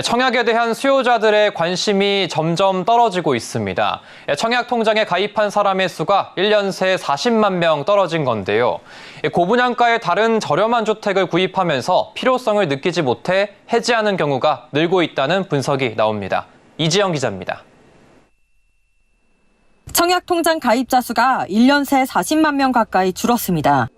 청약에 대한 수요자들의 관심이 점점 떨어지고 있습니다. 청약 통장에 가입한 사람의 수가 1년 새 40만 명 떨어진 건데요. 고분양가의 다른 저렴한 주택을 구입하면서 필요성을 느끼지 못해 해지하는 경우가 늘고 있다는 분석이 나옵니다. 이지영 기자입니다. 청약 통장 가입자 수가 1년 새 40만 명 가까이 줄었습니다.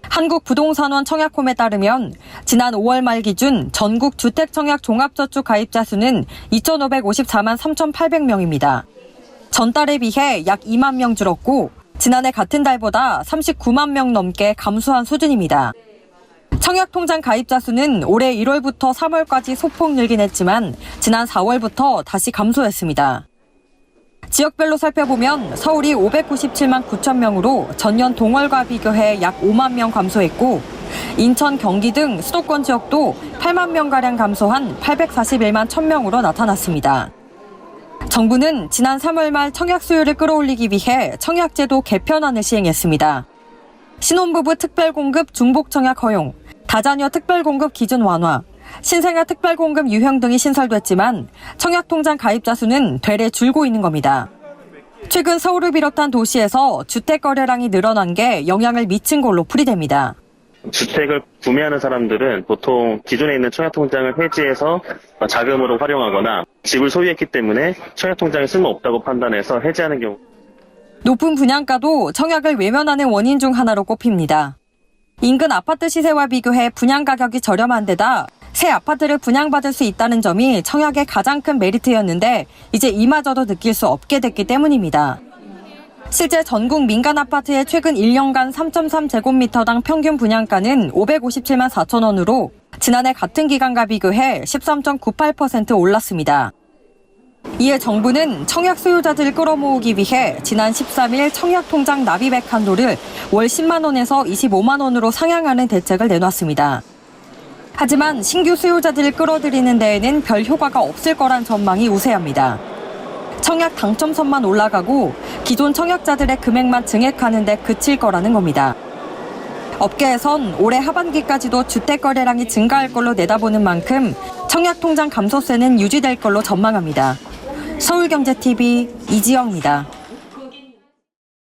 한국부동산원 청약홈에 따르면 지난 5월 말 기준 전국 주택청약 종합저축 가입자 수는 2,554만 3,800명입니다. 전달에 비해 약 2만 명 줄었고 지난해 같은 달보다 39만 명 넘게 감소한 수준입니다. 청약통장 가입자 수는 올해 1월부터 3월까지 소폭 늘긴 했지만 지난 4월부터 다시 감소했습니다. 지역별로 살펴보면 서울이 597만 9천 명으로 전년 동월과 비교해 약 5만 명 감소했고 인천, 경기 등 수도권 지역도 8만 명가량 감소한 841만 1,000명으로 나타났습니다. 정부는 지난 3월 말 청약 수요를 끌어올리기 위해 청약제도 개편안을 시행했습니다. 신혼부부 특별공급 중복청약 허용, 다자녀 특별공급 기준 완화, 신생아 특별공급 유형 등이 신설됐지만 청약통장 가입자 수는 되레 줄고 있는 겁니다. 최근 서울을 비롯한 도시에서 주택 거래량이 늘어난 게 영향을 미친 걸로 풀이됩니다. 주택을 구매하는 사람들은 보통 기존에 있는 청약통장을 해지해서 자금으로 활용하거나 집을 소유했기 때문에 청약통장에 쓸모없다고 판단해서 해지하는 경우. 높은 분양가도 청약을 외면하는 원인 중 하나로 꼽힙니다. 인근 아파트 시세와 비교해 분양 가격이 저렴한 데다 새 아파트를 분양받을 수 있다는 점이 청약의 가장 큰 메리트였는데 이제 이마저도 느낄 수 없게 됐기 때문입니다. 실제 전국 민간 아파트의 최근 1년간 3.3제곱미터당 평균 분양가는 557만 4천 원으로 지난해 같은 기간과 비교해 13.98% 올랐습니다. 이에 정부는 청약 수요자들을 끌어모으기 위해 지난 13일 청약통장 납입액 한도를 월 10만 원에서 25만 원으로 상향하는 대책을 내놨습니다. 하지만 신규 수요자들을 끌어들이는 데에는 별 효과가 없을 거란 전망이 우세합니다. 청약 당첨선만 올라가고 기존 청약자들의 금액만 증액하는 데 그칠 거라는 겁니다. 업계에선 올해 하반기까지도 주택 거래량이 증가할 걸로 내다보는 만큼 청약통장 감소세는 유지될 걸로 전망합니다. 서울경제TV 이지영입니다.